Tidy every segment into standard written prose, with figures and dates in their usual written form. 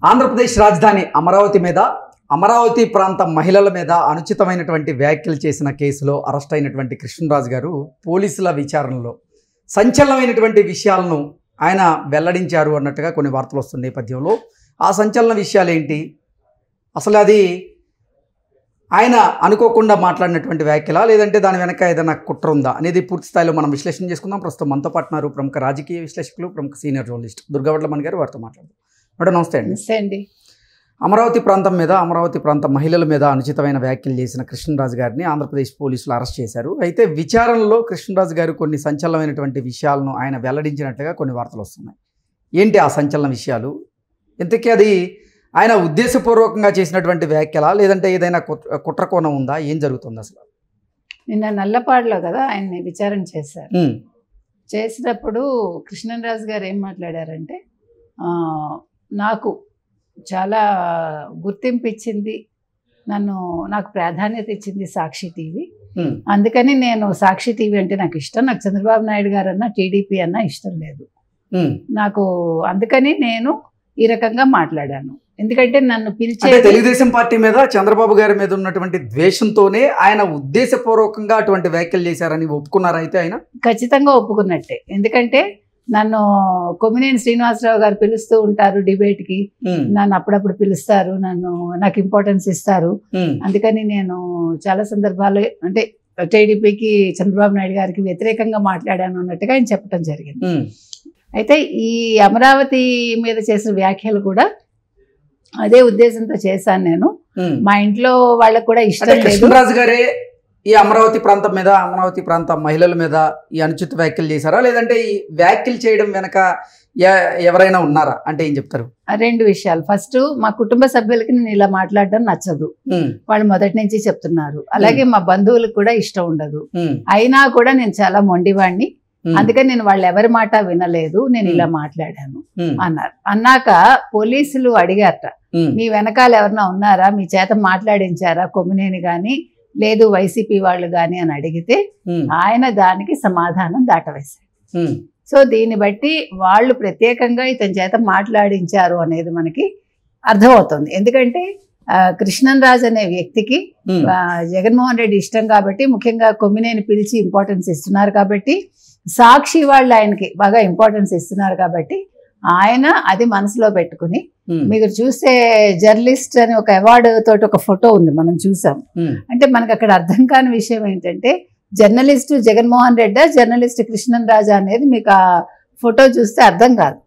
ఆంధ్రప్రదేశ్ రాజధాని అమరావతి మీద అమరావతి ప్రాంత మహిళల మీద అనుచితమైనటువంటి వ్యాఖ్యలు చేసిన కేసులో అరెస్ట్ అయినటువంటి కృష్ణరాజు గారు పోలీసుల విచారణలో సంచలనమైనటువంటి విషయాలను ఆయన వెల్లడించారు అన్నట్టుగా కొన్ని వార్తలు వస్తున్న నేపథ్యంలో ఆ సంచలన విషయాలు ఏంటి, అసలు అది ఆయన అనుకోకుండా మాట్లాడినటువంటి వ్యాఖ్యలా లేదంటే దాని వెనక ఏదైనా కుట్ర ఉందా అనేది పూర్తి స్థాయిలో మనం విశ్లేషణ చేసుకుందాం. ప్రస్తుతం మనతో పాటున్నారు ప్రముఖ రాజకీయ విశ్లేషకులు, ప్రముఖ సీనియర్ జర్నలిస్ట్ దుర్గావడ్లమణి గారు. వారితో మాట్లాడదాం. మేడం నమస్తే అండి. నమస్తే అండి. అమరావతి ప్రాంతం మీద అమరావతి ప్రాంత మహిళల మీద అనుచితమైన వ్యాఖ్యలు చేసిన కృష్ణరాజు గారిని ఆంధ్రప్రదేశ్ పోలీసులు అరెస్ట్ చేశారు. అయితే విచారణలో కృష్ణరాజు గారు కొన్ని సంచలనమైనటువంటి విషయాలను ఆయన వెల్లడించినట్లుగా కొన్ని వార్తలు వస్తున్నాయి. ఏంటి ఆ సంచలన విషయాలు? ఇంతకీ అది ఆయన ఉద్దేశపూర్వకంగా చేసినటువంటి వ్యాఖ్యలా లేదంటే ఏదైనా కుట్రకోణం ఉందా? ఏం జరుగుతుంది అసలు? నిన్న నల్లపాడులో కదా ఆయన్ని విచారణ చేశారు. చేసినప్పుడు కృష్ణరాజు గారు ఏం మాట్లాడారంటే, నాకు చాలా గుర్తింపు ఇచ్చింది, నాకు ప్రాధాన్యత ఇచ్చింది సాక్షి టీవీ, అందుకని నేను సాక్షి టీవీ అంటే నాకు ఇష్టం, నాకు చంద్రబాబు నాయుడు గారు అన్నా టీడీపీ అన్నా ఇష్టం లేదు, నాకు అందుకని నేను ఈ రకంగా మాట్లాడాను. ఎందుకంటే నన్ను పిలిచే తెలుగుదేశం పార్టీ మీద చంద్రబాబు గారి మీద ఉన్నటువంటి ద్వేషంతోనే ఆయన ఉద్దేశపూర్వకంగా అటువంటి వ్యాఖ్యలు చేశారని ఒప్పుకున్నారు. అయితే ఆయన ఖచ్చితంగా ఒప్పుకున్నట్టే. ఎందుకంటే నన్ను కొమ్మినేని శ్రీనివాసరావు గారు పిలుస్తూ ఉంటారు డిబేట్కి, నన్ను అప్పుడప్పుడు పిలుస్తారు, నాకు ఇంపార్టెన్స్ ఇస్తారు, అందుకని నేను చాలా సందర్భాలు అంటే టీడీపీకి చంద్రబాబు నాయుడు గారికి వ్యతిరేకంగా మాట్లాడాను అన్నట్టుగా ఆయన చెప్పడం జరిగింది. అయితే ఈ అమరావతి మీద చేసిన వ్యాఖ్యలు కూడా అదే ఉద్దేశంతో చేశాను నేను. మా ఇంట్లో వాళ్ళకు కూడా ఇష్టం లేదు. కృష్ణరాజు గారే ఈ అమరావతి ప్రాంతం మీద అమరావతి ప్రాంత మహిళల మీద ఈ అనుచిత వ్యాఖ్యలు చేశారా లేదంటే ఈ వ్యాఖ్యలు చేయడం వెనక ఎవరైనా ఉన్నారా అంటే ఏం చెప్తారు? రెండు విషయాలు. ఫస్ట్, మా కుటుంబ సభ్యులకి నేను ఇలా మాట్లాడడం నచ్చదు, వాళ్ళు మొదటి నుంచి చెప్తున్నారు. అలాగే మా బంధువులకు కూడా ఇష్టం ఉండదు. అయినా కూడా నేను చాలా మొండివాడిని, అందుకని నేను వాళ్ళు ఎవరి మాట వినలేదు, నేను ఇలా మాట్లాడాను అన్నారు. అన్నాక పోలీసులు అడిగారట, మీ వెనకాల ఎవరన్నా ఉన్నారా, మీ చేత మాట్లాడించారా కొమ్మినేని గాని లేదు వైసీపీ వాళ్ళు గాని అని అడిగితే ఆయన దానికి సమాధానం దాటవేశాడు. సో దీన్ని బట్టి వాళ్ళు ప్రత్యేకంగా ఇతని చేత మాట్లాడించారు అనేది మనకి అర్థమవుతుంది. ఎందుకంటే కృష్ణరాజు అనే వ్యక్తికి జగన్మోహన్ రెడ్డి ఇష్టం కాబట్టి, ముఖ్యంగా కొమ్మినేని పిలిచి ఇంపార్టెన్స్ ఇస్తున్నారు కాబట్టి, సాక్షి వాళ్ళు ఆయనకి బాగా ఇంపార్టెన్స్ ఇస్తున్నారు కాబట్టి ఆయన అది మనసులో పెట్టుకుని, మీరు చూస్తే జర్నలిస్ట్ అని ఒక అవార్డు తోటి ఒక ఫోటో ఉంది, మనం చూసాం. అంటే మనకు అక్కడ అర్థం కాని విషయం ఏంటంటే, జర్నలిస్ట్ జగన్మోహన్ రెడ్డి, జర్నలిస్ట్ కృష్ణరాజు అనేది మీకు ఆ ఫోటో చూస్తే అర్థం కాదు.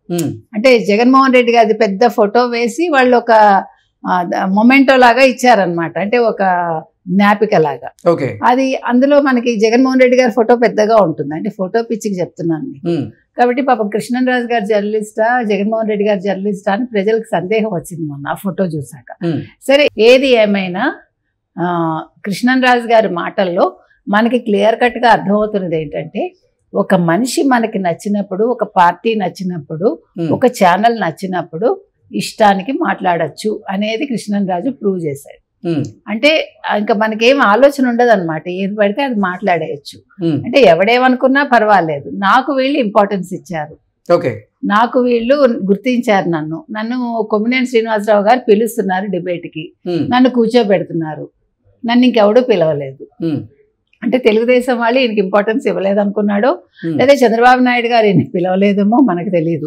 అంటే జగన్మోహన్ రెడ్డి గారి పెద్ద ఫోటో వేసి వాళ్ళు ఒక మొమెంటో లాగా ఇచ్చారనమాట, అంటే ఒక జ్ఞాపిక లాగా. అది అందులో మనకి జగన్మోహన్ రెడ్డి గారి ఫోటో పెద్దగా ఉంటుంది, అంటే ఫోటో పిచ్చికి చెప్తున్నాను. కాబట్టి పాపం కృష్ణరాజు గారు జర్నలిస్టా జగన్మోహన్ రెడ్డి గారు జర్నలిస్టా అని ప్రజలకు సందేహం వచ్చింది మొన్న ఆ ఫోటో చూసాక. సరే, ఏది ఏమైనా కృష్ణరాజు గారి మాటల్లో మనకి క్లియర్ కట్ గా అర్థమవుతున్నది ఏంటంటే, ఒక మనిషి మనకి నచ్చినప్పుడు, ఒక పార్టీ నచ్చినప్పుడు, ఒక ఛానల్ నచ్చినప్పుడు ఇష్టానికి మాట్లాడచ్చు అనేది కృష్ణరాజు ప్రూవ్ చేశాడు. అంటే ఇంకా మనకేం ఆలోచన ఉండదు అనమాట, ఏది పడితే అది మాట్లాడేయచ్చు. అంటే ఎవడేమనుకున్నా పర్వాలేదు, నాకు వీళ్ళు ఇంపార్టెన్స్ ఇచ్చారు, నాకు వీళ్ళు గుర్తించారు, నన్ను కొమ్మినేని శ్రీనివాసరావు గారు పిలుస్తున్నారు డిబేట్కి, నన్ను కూర్చోబెడుతున్నారు, నన్ను ఇంకెవడూ పిలవలేదు. అంటే తెలుగుదేశం వాళ్ళు ఈయనకి ఇంపార్టెన్స్ ఇవ్వలేదు అనుకున్నాడో, లేదా చంద్రబాబు నాయుడు గారు ఈయన పిలవలేదేమో మనకు తెలియదు.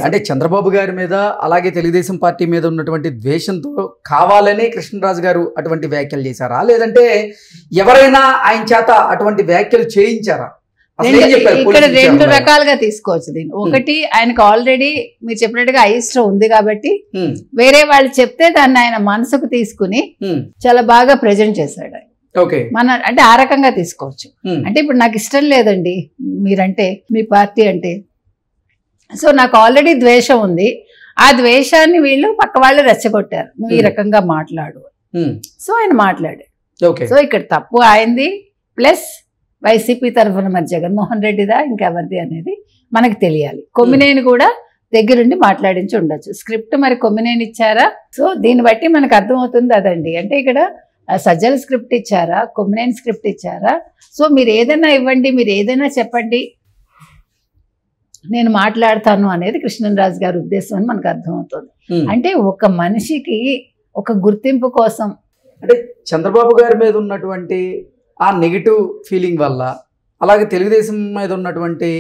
అంటే చంద్రబాబు గారి మీద అలాగే తెలుగుదేశం పార్టీ మీద ఉన్నటువంటి ద్వేషంతో కావాలనే కృష్ణరాజు గారు అటువంటి వ్యాఖ్యలు చేశారా లేదంటే ఎవరైనా ఆయన చేత అటువంటి వ్యాఖ్యలు చేయించారా? ఇక్కడ రెండు రకాలుగా తీసుకోవచ్చు దీన్ని. ఒకటి, ఆయనకు ఆల్రెడీ మీరు చెప్పినట్టుగా అయిష్టం ఉంది కాబట్టి వేరే వాళ్ళు చెప్తే దాన్ని ఆయన మనసుకు తీసుకుని చాలా బాగా ప్రజెంట్ చేశాడు. అంటే ఆ రకంగా తీసుకోవచ్చు. అంటే ఇప్పుడు నాకు ఇష్టం లేదండి మీరంటే, మీ పార్టీ అంటే, సో నాకు ఆల్రెడీ ద్వేషం ఉంది, ఆ ద్వేషాన్ని వీళ్ళు పక్క వాళ్ళు రెచ్చగొట్టారు, నువ్వు ఈ రకంగా మాట్లాడు, సో ఆయన మాట్లాడాడు. సో ఇక్కడ తప్పు ఆయనది, ప్లస్ వైసీపీ తరఫున మరి జగన్మోహన్ రెడ్డిదా ఇంకెవరిది అనేది మనకు తెలియాలి. కొమ్మినేని కూడా దగ్గరుండి మాట్లాడించి ఉండొచ్చు. స్క్రిప్ట్ మరి కొమ్మినేని ఇచ్చారా? సో దీన్ని బట్టి మనకు అర్థమవుతుంది అదండి. అంటే ఇక్కడ సజ్జల స్క్రిప్ట్ ఇచ్చారా, కొమ్మినేని స్క్రిప్ట్ ఇచ్చారా? సో మీరు ఏదైనా ఇవ్వండి, మీరు ఏదైనా చెప్పండి, నేను మాట్లాడతాను అనేది కృష్ణరాజు గారి ఉద్దేశం అని మనకు అర్థమవుతుంది. అంటే ఒక మనిషికి ఒక గుర్తింపు కోసం, అంటే చంద్రబాబు గారి మీద ఉన్నటువంటి ఆ నెగిటివ్ ఫీలింగ్ వల్ల, అలాగే తెలుగుదేశం మీద ఉన్నటువంటి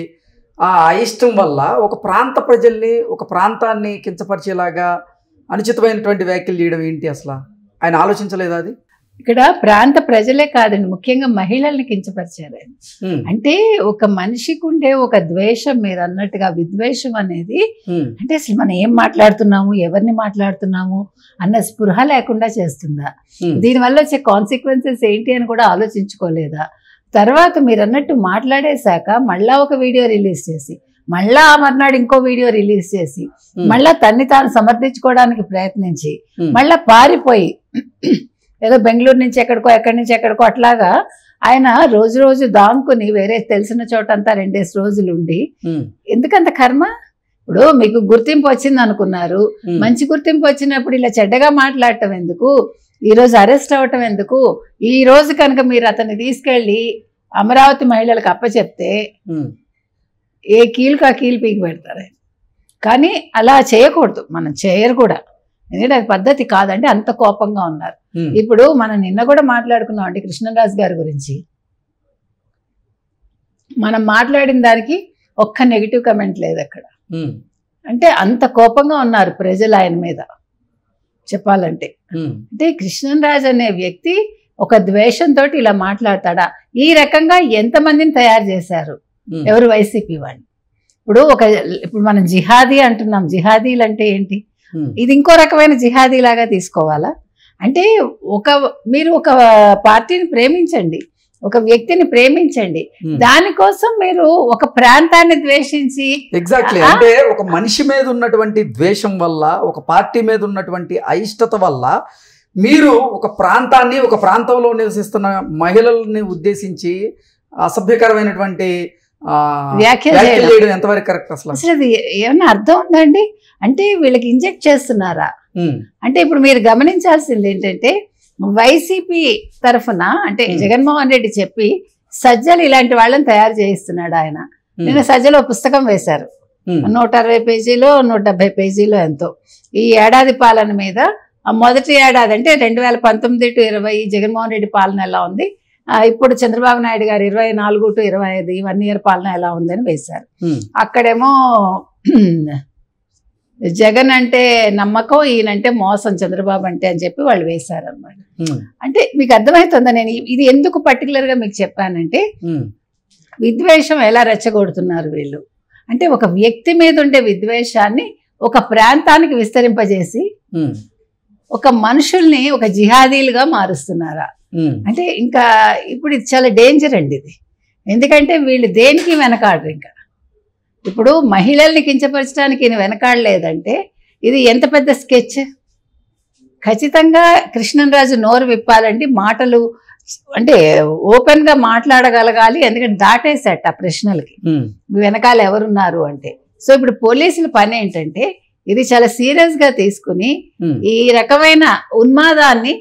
ఆ అయిష్టం వల్ల ఒక ప్రాంత ప్రజల్ని, ఒక ప్రాంతాన్ని కించపరిచేలాగా అనుచితమైనటువంటి వ్యాఖ్యలు చేయడం ఏంటి? అసలు ఆయన ఆలోచించలేదా అది? ఇక్కడ ప్రాంత ప్రజలే కాదండి, ముఖ్యంగా మహిళల్ని కించపరిచారు ఆయన. అంటే ఒక మనిషికి ఉండే ఒక ద్వేషం, మీరు అన్నట్టుగా విద్వేషం అనేది, అంటే అసలు మనం ఏం మాట్లాడుతున్నాము, ఎవరిని మాట్లాడుతున్నాము అన్న స్పృహ లేకుండా చేస్తుందా? దీనివల్ల వచ్చే కాన్సిక్వెన్సెస్ ఏంటి అని కూడా ఆలోచించుకోలేదా? తర్వాత మీరు అన్నట్టు మాట్లాడేశాక మళ్ళా ఒక వీడియో రిలీజ్ చేసి, మళ్ళా మర్నాడు ఇంకో వీడియో రిలీజ్ చేసి, మళ్ళా తన్ని తాను సమర్థించుకోవడానికి ప్రయత్నించి, మళ్ళా పారిపోయి ఏదో బెంగళూరు నుంచి ఎక్కడికో, ఎక్కడి నుంచి ఎక్కడికో అట్లాగా ఆయన రోజు రోజు దాంకుని వేరే తెలిసిన చోట అంతా 2 రోజులు ఉండి, ఎందుకంత కర్మ? ఇప్పుడు మీకు గుర్తింపు వచ్చింది అనుకున్నారు, మంచి గుర్తింపు వచ్చినప్పుడు ఇలా చెడ్డగా మాట్లాడటం ఎందుకు? ఈ రోజు అరెస్ట్ అవ్వటం ఎందుకు? ఈ రోజు కనుక మీరు అతన్ని తీసుకెళ్లి అమరావతి మహిళలకు అప్పచెప్తే ఏ కీలుకు ఆ కీలు పీకి పెడతారు. కానీ అలా చేయకూడదు, మనం చేయరు కూడా, ఎందుకంటే అది పద్ధతి కాదంటే అంత కోపంగా ఉన్నారు. ఇప్పుడు మనం నిన్న కూడా మాట్లాడుకున్నాం అండి కృష్ణరాజు గారి గురించి. మనం మాట్లాడిన దానికి ఒక్క నెగిటివ్ కమెంట్ లేదు అక్కడ. అంటే అంత కోపంగా ఉన్నారు ప్రజలు ఆయన మీద చెప్పాలంటే. అంటే కృష్ణరాజు అనే వ్యక్తి ఒక ద్వేషంతో ఇలా మాట్లాడతాడా? ఈ రకంగా ఎంతమందిని తయారు చేశారు ఎవరు? వైసీపీ వాళ్ళు. ఇప్పుడు మనం జిహాదీ అంటున్నాం, జిహాదీలు అంటే ఏంటి? ఇది ఇంకో రకమైన జిహాదీ లాగా తీసుకోవాలా? అంటే మీరు ఒక పార్టీని ప్రేమించండి, ఒక వ్యక్తిని ప్రేమించండి, దానికోసం మీరు ఒక ప్రాంతాన్ని ద్వేషించి, ఎగ్జాక్ట్లీ, అంటే ఒక మనిషి మీద ఉన్నటువంటి ద్వేషం వల్ల, ఒక పార్టీ మీద ఉన్నటువంటి అయిష్టత వల్ల మీరు ఒక ప్రాంతాన్ని, ఒక ప్రాంతంలో నివసిస్తున్న మహిళల్ని ఉద్దేశించి అసభ్యకరమైనటువంటి వ్యాఖ్యలు చేయడం ఎంతవరకు కరెక్ట్? అసలు అది ఏమన్నా అర్థం ఉందండి? అంటే వీళ్ళకి ఇంజెక్ట్ చేస్తున్నారా? అంటే ఇప్పుడు మీరు గమనించాల్సింది ఏంటంటే, వైసీపీ తరఫున అంటే జగన్మోహన్ రెడ్డి చెప్పి సజ్జలు ఇలాంటి వాళ్ళని తయారు చేయిస్తున్నాడు ఆయన. నిన్న సజ్జలో పుస్తకం వేశారు, 160 పేజీలో 170 పేజీలో ఎంతో. ఈ ఏడాది పాలన మీద, మొదటి ఏడాది అంటే 2019 to 20 జగన్మోహన్ రెడ్డి పాలన ఎలా ఉంది, ఇప్పుడు చంద్రబాబు నాయుడు గారు 24 to 25 1 year పాలన ఎలా ఉందని వేశారు. అక్కడేమో జగన్ అంటే నమ్మకం, ఈయనంటే మోసం చంద్రబాబు అంటే అని చెప్పి వాళ్ళు వేశారు అన్నమాట. అంటే మీకు అర్థమవుతుందా నేను ఇది ఎందుకు పర్టికులర్ గా మీకు చెప్పానంటే, విద్వేషం ఎలా రెచ్చగొడుతున్నారు వీళ్ళు అంటే, ఒక వ్యక్తి మీద ఉండే విద్వేషాన్ని ఒక ప్రాంతానికి విస్తరింపజేసి ఒక మనుషుల్ని ఒక జిహాదీలుగా మారుస్తున్నారా? అంటే ఇంకా ఇప్పుడు ఇది చాలా డేంజర్ అండి ఇది. ఎందుకంటే వీళ్ళు దేనికి వెనకాడరు. ఇంకా ఇప్పుడు మహిళల్ని కించపరచడానికి ఈయన వెనకాడలేదంటే ఇది ఎంత పెద్ద స్కెచ్. ఖచ్చితంగా కృష్ణరాజు నోరు విప్పాలంటే మాటలు అంటే ఓపెన్ గా మాట్లాడగలగాలి, ఎందుకంటే దాటేసేట ఆ ప్రశ్నలకి వెనకాల ఎవరున్నారు అంటే. సో ఇప్పుడు పోలీసుల పని ఏంటంటే ఇది చాలా సీరియస్ గా తీసుకుని ఈ రకమైన ఉన్మాదాన్ని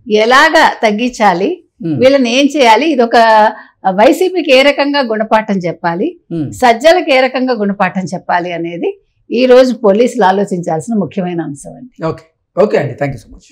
ఎలాగా తగ్గించాలి, వీళ్ళని ఏం చేయాలి, ఇది ఒక వైసీపీకి ఏ రకంగా గుణపాఠం చెప్పాలి, సజ్జలకు ఏ రకంగా గుణపాఠం చెప్పాలి అనేది ఈ రోజు పోలీసులు ఆలోచించాల్సిన ముఖ్యమైన అంశం అండి. ఓకే అండి, థ్యాంక్ యూ సో మచ్.